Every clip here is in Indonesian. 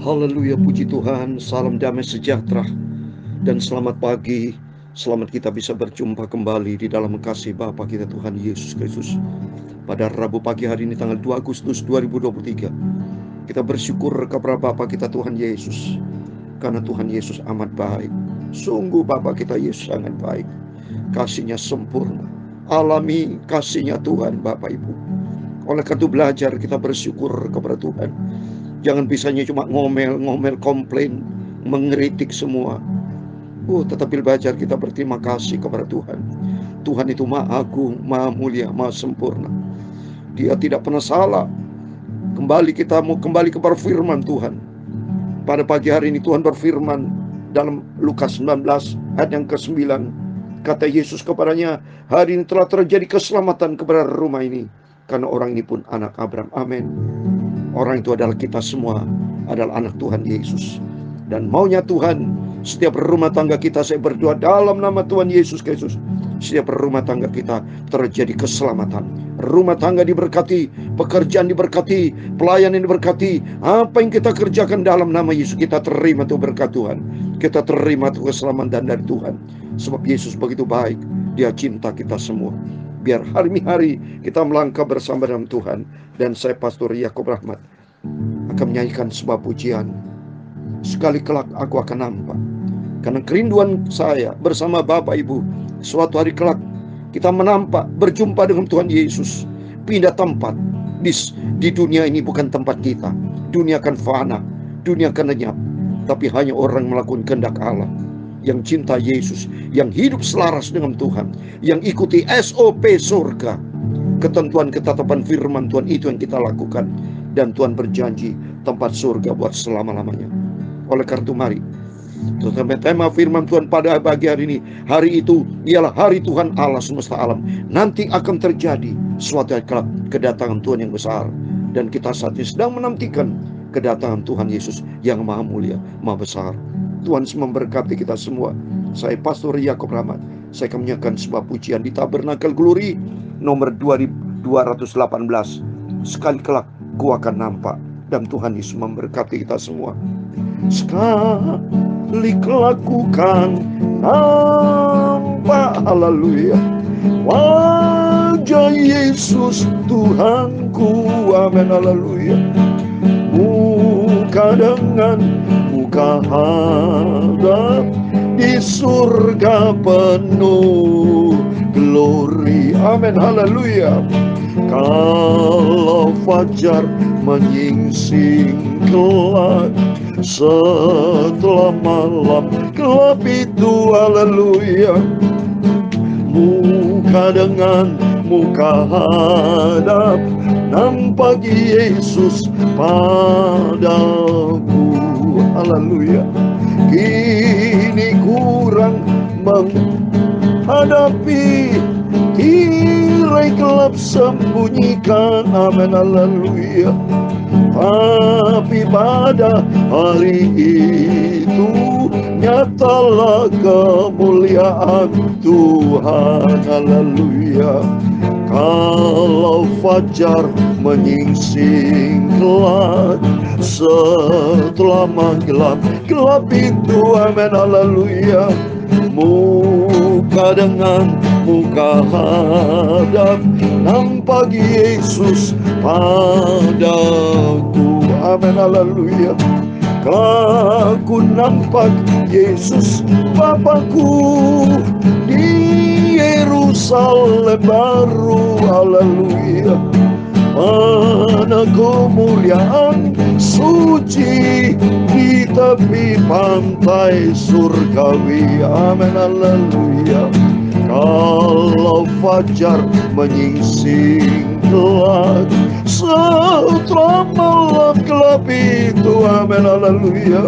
Haleluya, puji Tuhan, salam damai sejahtera dan selamat pagi. Selamat kita bisa berjumpa kembali di dalam kasih Bapa kita Tuhan Yesus Kristus. Pada Rabu pagi hari ini tanggal 2 Agustus 2023, kita bersyukur kepada Bapa kita Tuhan Yesus, karena Tuhan Yesus amat baik. Sungguh Bapa kita Yesus sangat baik. Kasih-Nya sempurna. Alami kasih-Nya Tuhan Bapak Ibu. Oleh karena itu belajar kita bersyukur kepada Tuhan. Jangan bisanya cuma ngomel-ngomel, komplain, mengkritik semua. Tetapi belajar kita berterima kasih kepada Tuhan. Tuhan itu Maha Agung, Maha Mulia, Maha Sempurna. Dia tidak pernah salah. Kita mau kembali kepada firman Tuhan. Pada pagi hari ini Tuhan berfirman dalam Lukas 19 ayat yang ke-9. Kata Yesus kepadanya, hari ini telah terjadi keselamatan kepada rumah ini, karena orang ini pun anak Abraham. Amin. Orang itu adalah kita semua, adalah anak Tuhan Yesus. Dan maunya Tuhan, setiap rumah tangga kita, saya berdoa dalam nama Tuhan Yesus Kristus, setiap rumah tangga kita terjadi keselamatan. Rumah tangga diberkati, pekerjaan diberkati, pelayanan diberkati. Apa yang kita kerjakan dalam nama Yesus, kita terima tuh berkat Tuhan. Kita terima tuh keselamatan dari Tuhan. Sebab Yesus begitu baik, Dia cinta kita semua. Biar hari-hari kita melangkah bersama dengan Tuhan. Dan saya Pastor Yakob Rahmat akan menyanyikan sebuah pujian. Sekali kelak aku akan nampak. Karena kerinduan saya bersama Bapak Ibu, suatu hari kelak kita menampak, berjumpa dengan Tuhan Yesus. Pindah tempat. Di dunia ini bukan tempat kita. Dunia akan fana, dunia akan lenyap. Tapi hanya orang melakukan kehendak Allah, yang cinta Yesus, yang hidup selaras dengan Tuhan, yang ikuti SOP surga. Ketentuan ketetapan firman Tuhan itu yang kita lakukan. Dan Tuhan berjanji tempat surga buat selama-lamanya. Oleh karena itu mari, tema firman Tuhan pada pagi hari ini, hari itu ialah hari Tuhan Allah semesta alam. Nanti akan terjadi suatu hari kelak kedatangan Tuhan yang besar. Dan kita saat ini sedang menantikan kedatangan Tuhan Yesus yang maha mulia, maha besar. Tuhan memberkati kita semua. Saya Pastor Yakob Rahmat. Saya akan menyanyikan sebuah pujian di Tabernakel Glory nomor 2218. Sekali kelak ku akan nampak. Dan Tuhan Yesus memberkati kita semua. Sekali kelak ku akan nampak, haleluya, wajah Yesus Tuhanku, amin, haleluya. Muka dengan muka hadap di surga penuh glory, amin, haleluya. Kalau fajar menyingsing kelak setelah malam gelap itu, haleluya. Muka dengan muka hadap, nampak Yesus padaku, haleluya. Kini kurang menghadapi tirai gelap sembunyikan, amin, haleluya. Tapi pada hari itu nyatalah kemuliaan Tuhan, haleluya. Kalau fajar menyingsing gelap setelah menggelap gelap itu, amin, haleluya. Muka dengan muka hadap, nampak Yesus padaku, amin, haleluya. Kalau aku nampak Yesus Bapakku di Yerusalem baru, haleluya. Mana kemuliaan suci di tepi pantai surgawi, amin, haleluya. Kalau fajar menyingsing gelap setelah malam gelap itu, amin, haleluya.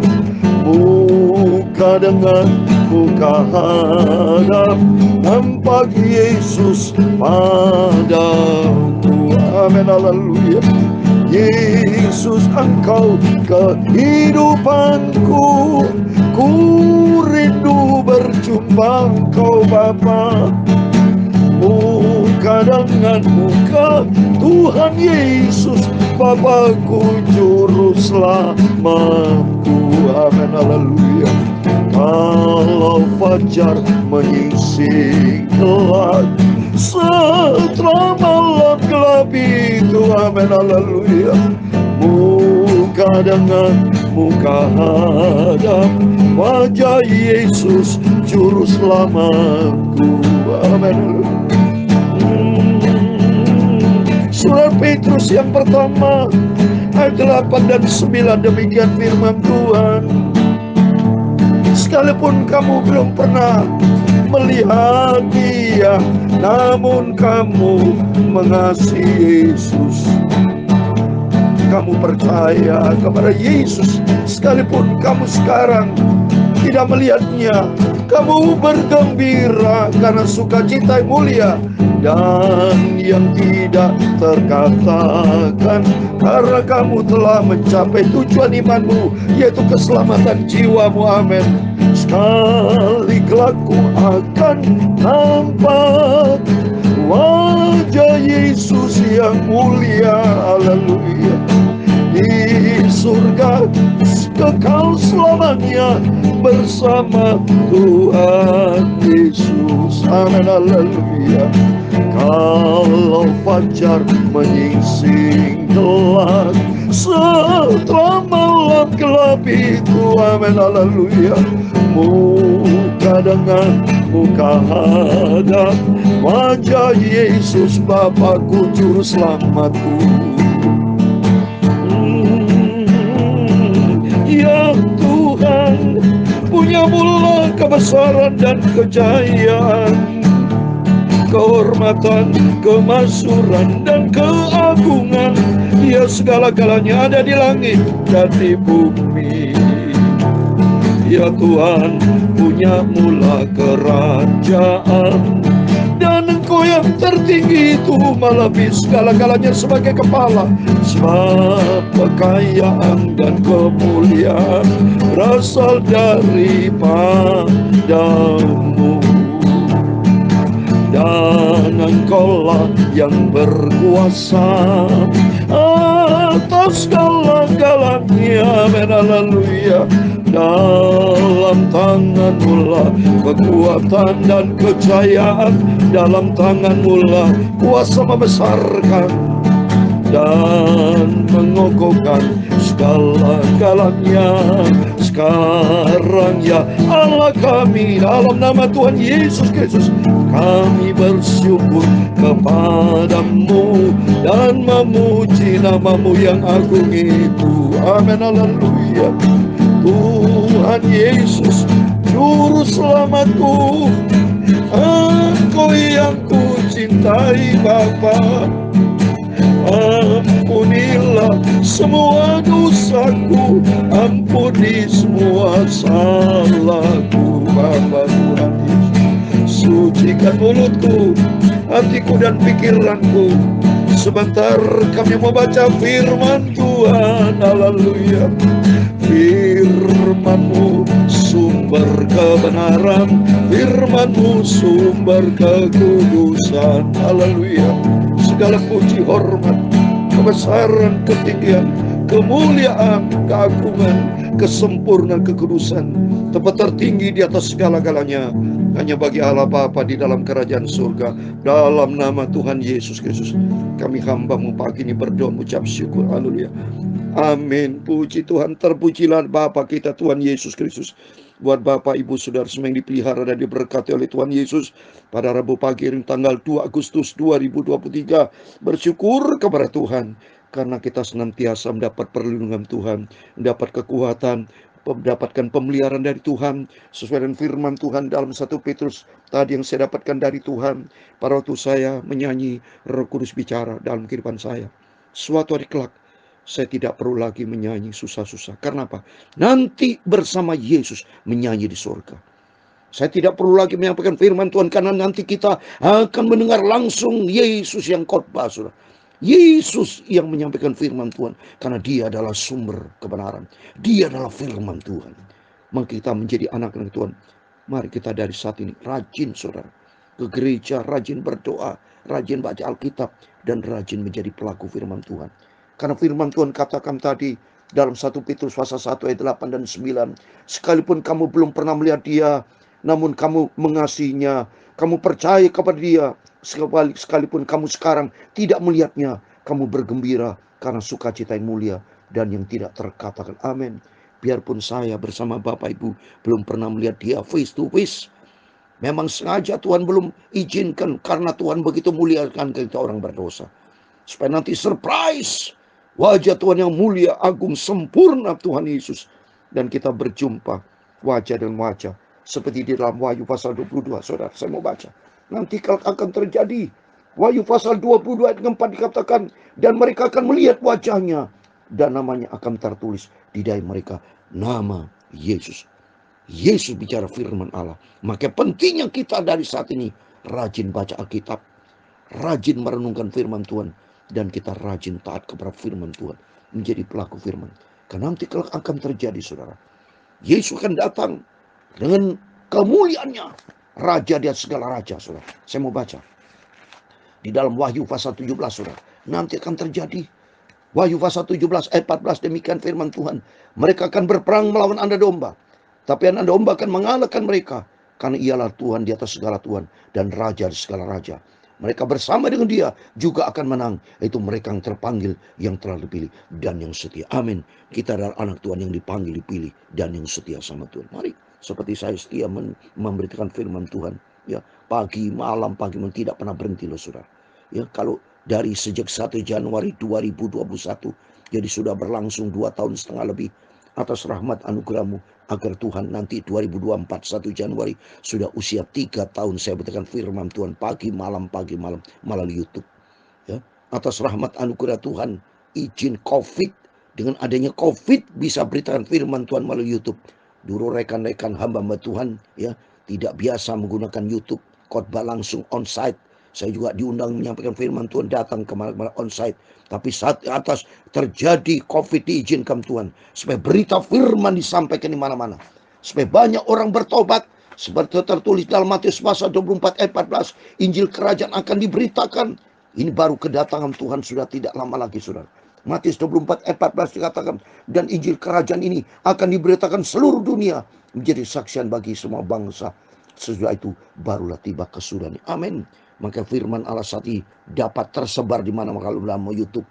Muka dengan muka hadap, nampak Yesus padaku, amin, haleluya. Yesus Engkau kehidupanku, ku rindu berjumpa Engkau Bapa. Muka dengan muka Tuhan Yesus Bapakku, Juru Selamatku. Amin, haleluya. Kalau fajar menyingsing gelap, setelah malam gelap itu, amin, haleluya, muka dengan muka hadap wajah Yesus, Juru Selamatku. Amin. Surat Petrus yang pertama ayat 8 dan 9, demikian firman Tuhan. Sekalipun kamu belum pernah melihat Dia, namun kamu mengasihi Yesus. Kamu percaya kepada Yesus, sekalipun kamu sekarang tidak melihatnya, kamu bergembira karena sukacita yang mulia dan yang tidak terkatakan, karena kamu telah mencapai tujuan imanmu, yaitu keselamatan jiwamu. Amin. Sekali kelak ku akan nampak wajah Yesus yang mulia, haleluya, di surga kekal selamanya bersama Tuhan Yesus. Amin, haleluya. Kalau fajar menyingsing gelap, setelah malam gelap itu, amin, haleluya, muka dengan muka hadap wajah Yesus, Bapakku, Juru Selamatku. Ya Tuhan, punya mula kebesaran dan kejayaan, kehormatan, kemasyhuran, dan keagungan. Ya, segala-galanya ada di langit dan di bumi. Ya Tuhan, punya mula kerajaan, dan Engkau yang tertinggi itu melebihi segala-galanya sebagai kepala. Sebab kekayaan dan kemuliaan berasal daripadamu, dan Engkaulah yang berkuasa atas segala-galanya. Amin, haleluya. Dalam tangan-Mu lah kekuatan dan kejayaan, dalam tangan-Mu lah kuasa membesarkan dan mengokohkan segala-galanya. Sekarang ya Allah kami, dalam nama Tuhan Yesus Kristus, kami bersyukur kepadamu dan memuji nama-Mu yang agung itu. Amin, haleluya. Tuhan Yesus, Juru Selamatku, Engkau yang ku cintai Bapa. Ampunilah semua dosaku, ampuni semua salahku, Bapa Tuhan Yesus. Sucikan mulutku, hatiku dan pikiranku. Sebentar kami membaca firman Tuhan, haleluya. Firman-Mu sumber kebenaran, firman-Mu sumber kekudusan, haleluya. Segala puji, hormat, kebesaran, ketinggian, kemuliaan, keagungan, kesempurnaan, kekudusan, tempat tertinggi di atas segala-galanya hanya bagi Allah Bapa di dalam kerajaan surga. Dalam nama Tuhan Yesus Kristus, kami hamba-Mu pagi ini berdoa mengucap syukur, haleluya. Amin. Puji Tuhan, terpujilah Bapa kita Tuhan Yesus Kristus. Buat Bapak, Ibu, Saudara semua yang dipelihara dan diberkati oleh Tuhan Yesus, pada Rabu pagi ini tanggal 2 Agustus 2023, bersyukur kepada Tuhan karena kita senantiasa mendapat perlindungan Tuhan, mendapat kekuatan, mendapatkan pemeliharaan dari Tuhan sesuai dengan firman Tuhan dalam 1 Petrus tadi yang saya dapatkan dari Tuhan. Pada waktu saya menyanyi, Roh Kudus bicara dalam kehidupan saya. Suatu hari kelak saya tidak perlu lagi menyanyi susah-susah. Karena apa? Nanti bersama Yesus menyanyi di surga. Saya tidak perlu lagi menyampaikan firman Tuhan, karena nanti kita akan mendengar langsung Yesus yang khotbah, saudara. Yesus yang menyampaikan firman Tuhan, karena Dia adalah sumber kebenaran. Dia adalah firman Tuhan. Maka kita menjadi anak-anak Tuhan. Mari kita dari saat ini rajin, saudara, ke gereja, rajin berdoa, rajin baca Alkitab, dan rajin menjadi pelaku firman Tuhan. Karena firman Tuhan katakan tadi dalam 1 Petrus pasal 1 ayat 8 dan 9, sekalipun kamu belum pernah melihat dia, namun kamu mengasihinya, kamu percaya kepada dia, sekalipun kamu sekarang tidak melihatnya, kamu bergembira karena sukacita yang mulia dan yang tidak terkatakan. Amin. Biarpun saya bersama Bapak Ibu belum pernah melihat dia face to face, memang sengaja Tuhan belum izinkan karena Tuhan begitu muliakan kita orang berdosa. Supaya nanti surprise wajah Tuhan yang mulia, agung, sempurna Tuhan Yesus. Dan kita berjumpa wajah dan wajah. Seperti di dalam Wahyu pasal 22. Saudara, saya mau baca. Nanti akan terjadi. Wahyu pasal 22 ayat 4 dikatakan, dan mereka akan melihat wajahnya, dan namanya akan tertulis di dahi mereka, nama Yesus. Yesus bicara firman Allah. Maka pentingnya kita dari saat ini rajin baca Alkitab, rajin merenungkan firman Tuhan, dan kita rajin taat kepada firman Tuhan, menjadi pelaku firman. Karena nanti kelak akan terjadi, saudara. Yesus akan datang dengan kemuliaannya, raja di atas segala raja, saudara. Saya mau baca di dalam Wahyu pasal 17, saudara. Nanti akan terjadi. Wahyu pasal 17 ayat 14, demikian firman Tuhan. Mereka akan berperang melawan anak domba, tapi anak domba akan mengalahkan mereka, karena ialah Tuhan di atas segala Tuhan dan raja di segala raja. Mereka bersama dengan dia juga akan menang. Itu mereka yang terpanggil, yang telah dipilih, dan yang setia. Amin. Kita adalah anak Tuhan yang dipanggil, dipilih, dan yang setia sama Tuhan. Mari, seperti saya setia memberitakan firman Tuhan. Ya, pagi, malam, tidak pernah berhenti loh, saudara. Ya, kalau dari sejak 1 Januari 2021, jadi sudah berlangsung 2 tahun setengah lebih. Atas rahmat anugerahmu, agar Tuhan nanti 2024 1 Januari sudah usia 3 tahun saya beritakan firman Tuhan pagi malam melalui YouTube. Ya, atas rahmat anugerah Tuhan, izin COVID, dengan adanya COVID bisa beritakan firman Tuhan melalui YouTube. Dulu rekan-rekan hamba-hamba Tuhan ya tidak biasa menggunakan YouTube, khotbah langsung onsite. Saya juga diundang menyampaikan firman Tuhan, datang ke mana-mana onsite. Tapi saat atas terjadi COVID, diizinkan Tuhan supaya berita firman disampaikan di mana-mana, supaya banyak orang bertobat. Seperti tertulis dalam Matius pasal 24 ayat 14, Injil kerajaan akan diberitakan. Ini baru kedatangan Tuhan sudah tidak lama lagi, saudara. Matius 24 ayat 14 dikatakan, dan Injil kerajaan ini akan diberitakan seluruh dunia, menjadi saksian bagi semua bangsa. Sesudah itu barulah tiba kesudahan. Amin. Maka firman Allah saat ini dapat tersebar di mana-mana. Kalau dalam YouTube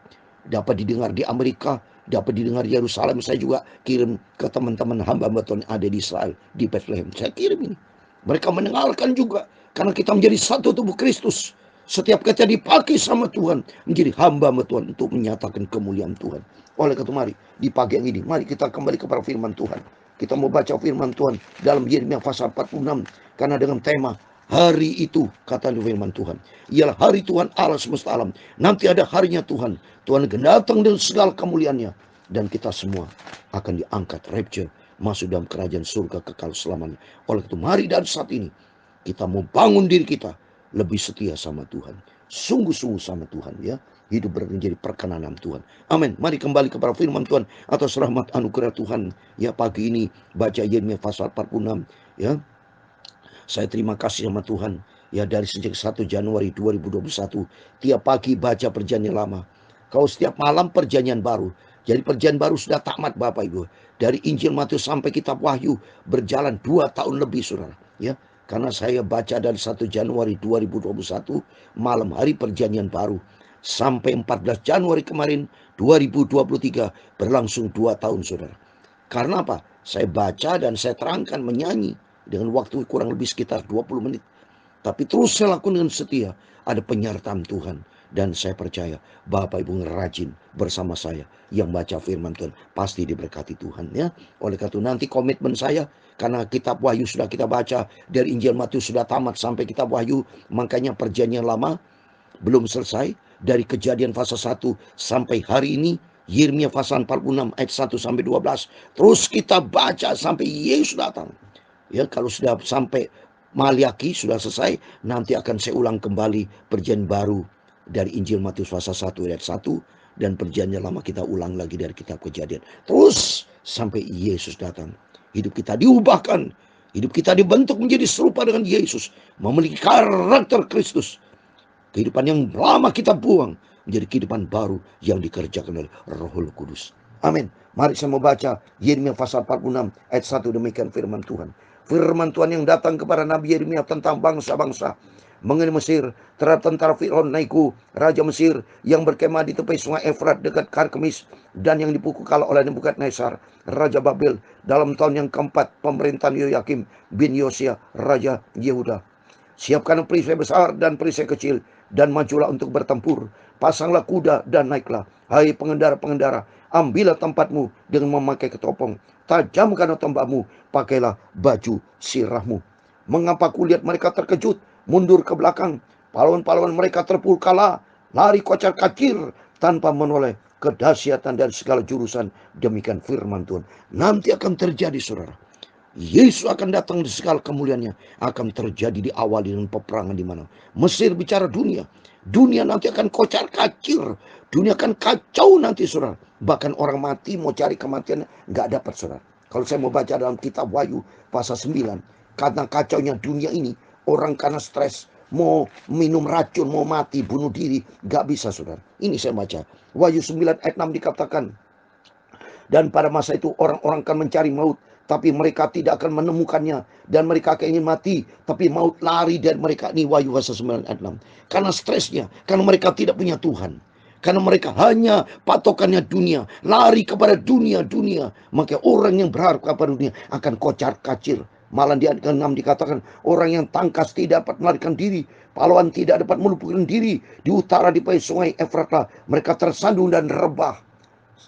dapat didengar di Amerika, dapat didengar di Yerusalem. Saya juga kirim ke teman-teman hamba-hamba Tuhan ada di Israel, di Bethlehem. Saya kirim ini. Mereka mendengarkan juga, karena kita menjadi satu tubuh Kristus. Setiap kita dipakai sama Tuhan, menjadi hamba-hamba Tuhan untuk menyatakan kemuliaan Tuhan. Oleh karena itu mari di pagi yang ini, mari kita kembali kepada firman Tuhan. Kita mau baca firman Tuhan dalam Yeremia pasal 46, karena dengan tema hari itu, kata firman Tuhan, ialah hari Tuhan Allah semesta alam. Nanti ada harinya Tuhan. Tuhan akan datang dengan segala kemuliaannya, dan kita semua akan diangkat, rapture, masuk dalam kerajaan surga kekal selamanya. Oleh itu mari dari saat ini kita mau bangun diri kita lebih setia sama Tuhan, sungguh-sungguh sama Tuhan, ya. Hidup menjadi perkenanan Tuhan. Amin. Mari kembali kepada firman Tuhan atas rahmat anugerah Tuhan. Ya, pagi ini baca Yeremia pasal 46, ya. Saya terima kasih sama Tuhan. Ya, dari sejak 1 Januari 2021, tiap pagi baca perjanjian lama. Kau setiap malam perjanjian baru. Jadi perjanjian baru sudah tamat, Bapak Ibu. Dari Injil Matius sampai kitab Wahyu berjalan 2 tahun lebih, saudara. Ya, karena saya baca dari 1 Januari 2021 malam hari perjanjian baru sampai 14 Januari kemarin 2023 berlangsung 2 tahun, saudara. Karena apa? Saya baca dan saya terangkan, menyanyi dengan waktu kurang lebih sekitar 20 menit. Tapi terus saya lakukan dengan setia. Ada penyertaan Tuhan. Dan saya percaya Bapak Ibu rajin bersama saya yang baca firman Tuhan, pasti diberkati Tuhan, ya. Oleh karena itu nanti komitmen saya, karena kitab Wahyu sudah kita baca, dari Injil Matius sudah tamat sampai kitab Wahyu, makanya perjanjian lama belum selesai. Dari Kejadian pasal 1 sampai hari ini Yeremia pasal 46 ayat 1 sampai 12. Terus kita baca sampai Yesus datang. Ya, kalau sudah sampai Maliaki sudah selesai, nanti akan saya ulang kembali perjanjian baru dari Injil Matius pasal 1 ayat 1, dan perjanjian lama kita ulang lagi dari kitab Kejadian. Terus sampai Yesus datang. Hidup kita diubahkan, hidup kita dibentuk menjadi serupa dengan Yesus, memiliki karakter Kristus. Kehidupan yang lama kita buang, menjadi kehidupan baru yang dikerjakan oleh Rohul Kudus. Amin. Mari saya membaca Yeremia pasal 46 ayat 1, demikian firman Tuhan. Firman Tuhan yang datang kepada Nabi Yeremia tentang bangsa-bangsa mengenai Mesir terhadap tentara Fir'aun Neko, raja Mesir, yang berkemah di tepi sungai Efrat dekat Karkemis, dan yang dipukul kalah oleh Nebukadnezar, raja Babel, dalam tahun yang keempat pemerintahan Yoyakim bin Yosia, raja Yehuda. Siapkan perisai besar dan perisai kecil, dan majulah untuk bertempur. Pasanglah kuda dan naiklah, hai pengendara-pengendara. Ambillah tempatmu dengan memakai ketopong. Tajamkan tombakmu, pakailah baju sirahmu. Mengapa kulihat mereka terkejut, mundur ke belakang? Pahlawan-pahlawan mereka terpukul kalah, lari kocar kacir tanpa menoleh kedahsyatan dari segala jurusan. Demikian firman Tuhan. Nanti akan terjadi, saudara. Yesus akan datang di segala kemuliaannya. Akan terjadi diawali dengan peperangan di mana Mesir bicara dunia. Dunia nanti akan kocar kacir. Dunia akan kacau nanti, saudara. Bahkan orang mati mau cari kematian nggak dapat, saudara. Kalau saya mau baca dalam kitab Wahyu pasal 9, karena kacaunya dunia ini, orang karena stres mau minum racun, mau mati, bunuh diri, nggak bisa, saudara. Ini saya baca Wahyu 9 ayat 6 dikatakan, dan pada masa itu orang-orang akan mencari maut, tapi mereka tidak akan menemukannya. Dan mereka akan ingin mati, tapi maut lari dari mereka. Ini Wahyu pasal 9 ayat 6. Karena stresnya, karena mereka tidak punya Tuhan. Karena mereka hanya patokannya dunia, lari kepada dunia. Maka orang yang berharap kepada dunia akan kocar kacir. Malah di ayat ke-6 dikatakan, orang yang tangkas tidak dapat melarikan diri, pahlawan tidak dapat melumpuhkan diri. Di utara di tepi sungai Efratlah mereka tersandung dan rebah.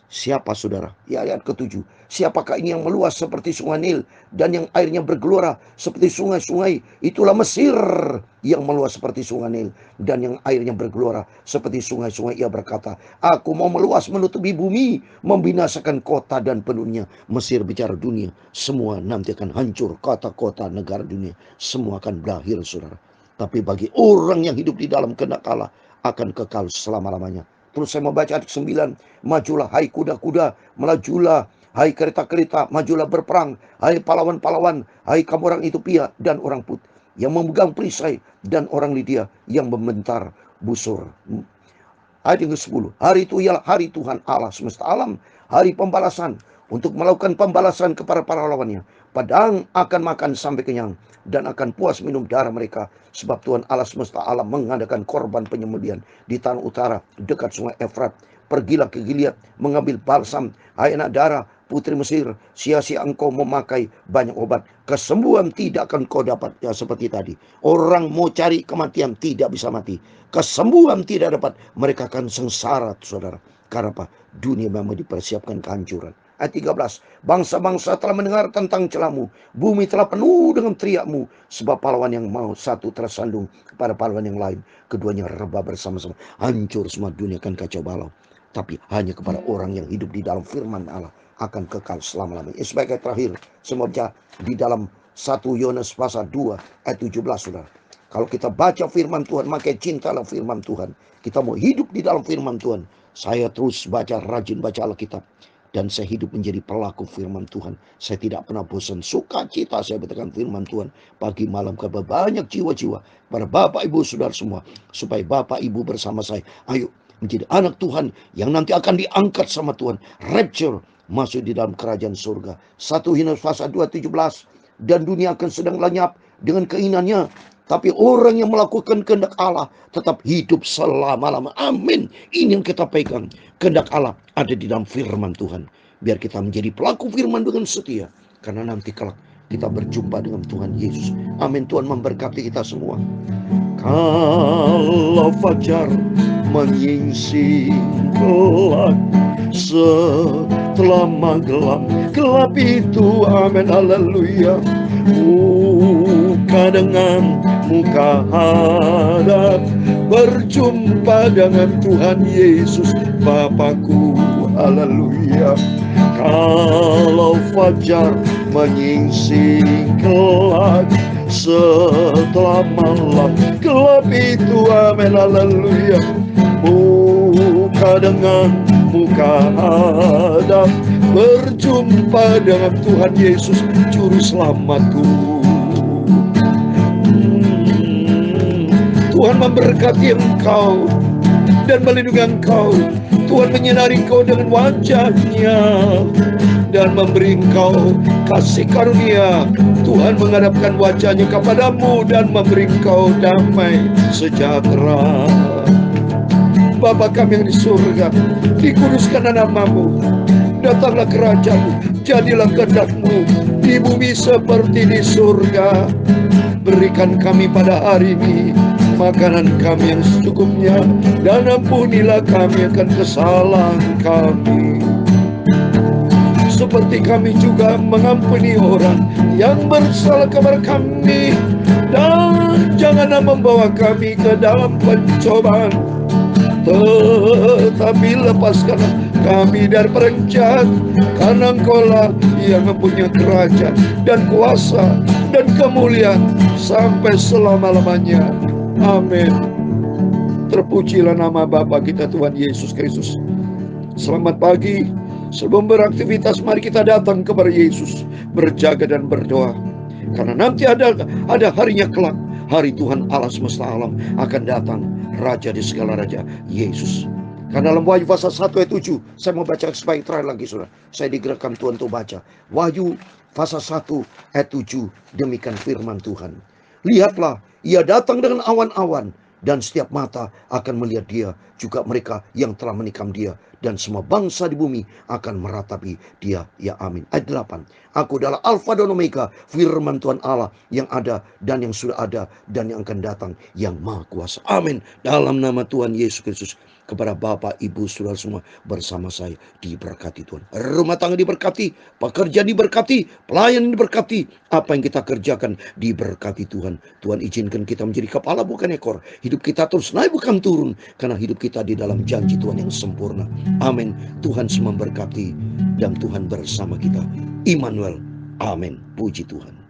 Siapa, saudara? Ya, ayat ke-7. Siapakah ini yang meluas seperti sungai Nil dan yang airnya bergelora seperti sungai-sungai? Itulah Mesir yang meluas seperti sungai Nil dan yang airnya bergelora seperti sungai-sungai. Ia berkata, aku mau meluas menutupi bumi, membinasakan kota dan penduduknya. Mesir bicara dunia, semua nanti akan hancur. Kota-kota negara dunia semua akan berakhir, saudara. Tapi bagi orang yang hidup di dalam kehendak Allah akan kekal selama-lamanya. Terus saya membaca ayat 9. Majulah hai kuda-kuda, majulah hai kereta-kereta, majulah berperang, hai pahlawan-pahlawan, hai kamu orang Ethiopia dan orang Put yang memegang perisai, dan orang Lydia yang membentar busur. Ayat yang ke-10. Hari itu ialah hari Tuhan Allah semesta alam, hari pembalasan, untuk melakukan pembalasan kepada para lawannya. Padang akan makan sampai kenyang, dan akan puas minum darah mereka. Sebab Tuhan Allah semesta alam mengadakan korban penyembelihan di tanah utara dekat sungai Efrat. Pergilah ke Gilead mengambil balsam, hai anak darah, putri Mesir. Sia-sia engkau memakai banyak obat, kesembuhan tidak akan kau dapat. Ya, seperti tadi, orang mau cari kematian tidak bisa mati, kesembuhan tidak dapat. Mereka akan sengsara, saudara. Karena apa? Dunia memang dipersiapkan kehancuran. Ayat 13. Bangsa-bangsa telah mendengar tentang celamu, bumi telah penuh dengan teriakmu. Sebab pahlawan yang mau satu tersandung kepada pahlawan yang lain, keduanya rebah bersama-sama. Hancur semua, dunia akan kacau balau. Tapi hanya kepada orang yang hidup di dalam firman Allah akan kekal selama-lamanya. Sebagai terakhir, semoga di dalam 1 Yohanes pasal 2 ayat 17, saudara. Kalau kita baca firman Tuhan, maka cintalah firman Tuhan. Kita mau hidup di dalam firman Tuhan. Saya terus rajin baca Alkitab, dan saya hidup menjadi pelaku firman Tuhan. Saya tidak pernah bosan, sukacita saya bertekan firman Tuhan pagi malam kepada banyak jiwa-jiwa, pada Bapak Ibu Saudara semua, supaya Bapak Ibu bersama saya, ayo menjadi anak Tuhan yang nanti akan diangkat sama Tuhan, rapture, masuk di dalam kerajaan surga. 1 Yohanes pasal 2:17. Dan dunia akan sedang lenyap dengan keinginannya, tapi orang yang melakukan kehendak Allah tetap hidup selama-lamanya. Amin. Ini yang kita pegang. Kehendak Allah ada di dalam firman Tuhan. Biar kita menjadi pelaku firman dengan setia, karena nanti kelak kita berjumpa dengan Tuhan Yesus. Amin. Tuhan memberkati kita semua. Kalau fajar menyingsing gelap, setelah magelang gelap itu, amin, haleluya, muka dengan muka hadap, berjumpa dengan Tuhan Yesus Bapakku, haleluya. Kalau fajar menyingsing gelap, setelah malam gelap itu, amin, haleluya, muka dengan muka hadap, berjumpa dengan Tuhan Yesus Juru Selamatku. Tuhan memberkati engkau, dan melindungi engkau. Tuhan menyinari engkau dengan wajah-Nya dan memberi engkau kasih karunia. Tuhan menghadapkan wajah-Nya kepadamu dan memberi engkau damai sejahtera. Bapa kami yang di surga, dikuduskanlah nama-Mu, datanglah kerajaan-Mu, jadilah kehendak-Mu di bumi seperti di surga. Berikan kami pada hari ini makanan kami yang secukupnya, dan ampunilah kami akan kesalahan kami, seperti kami juga mengampuni orang yang bersalah kepada kami. Dan janganlah membawa kami ke dalam pencobaan, tetapi lepaskanlah kami dari penjahat, karena Engkau-lah yang mempunyai kerajaan dan kuasa dan kemuliaan sampai selama-lamanya. Amin. Terpujilah nama Bapa kita Tuhan Yesus Kristus. Selamat pagi. Sebelum beraktivitas, mari kita datang kepada Yesus, berjaga dan berdoa, karena nanti ada harinya kelak, hari Tuhan Allah semesta alam akan datang, Raja di segala raja, Yesus. Karena dalam Wahyu pasal 1 ayat 7, saya mau baca supaya terakhir lagi, saudara. Saya digerakkan Tuhan untuk baca Wahyu pasal 1 ayat 7. Demikian firman Tuhan. Lihatlah, ia datang dengan awan-awan, dan setiap mata akan melihat dia, juga mereka yang telah menikam dia, dan semua bangsa di bumi akan meratapi dia. Ya amin. Ayat 8. Aku adalah Alfa dan Omega, firman Tuhan Allah yang ada dan yang sudah ada dan yang akan datang, yang maha kuasa. Amin. Dalam nama Tuhan Yesus Kristus. Kepada Bapak, Ibu, Saudara semua bersama saya diberkati Tuhan. Rumah tangga diberkati, pekerjaan diberkati, pelayan diberkati, apa yang kita kerjakan diberkati Tuhan. Tuhan izinkan kita menjadi kepala bukan ekor. Hidup kita terus naik bukan turun, karena hidup kita di dalam janji Tuhan yang sempurna. Amin. Tuhan semua memberkati dan Tuhan bersama kita. Immanuel. Amin. Puji Tuhan.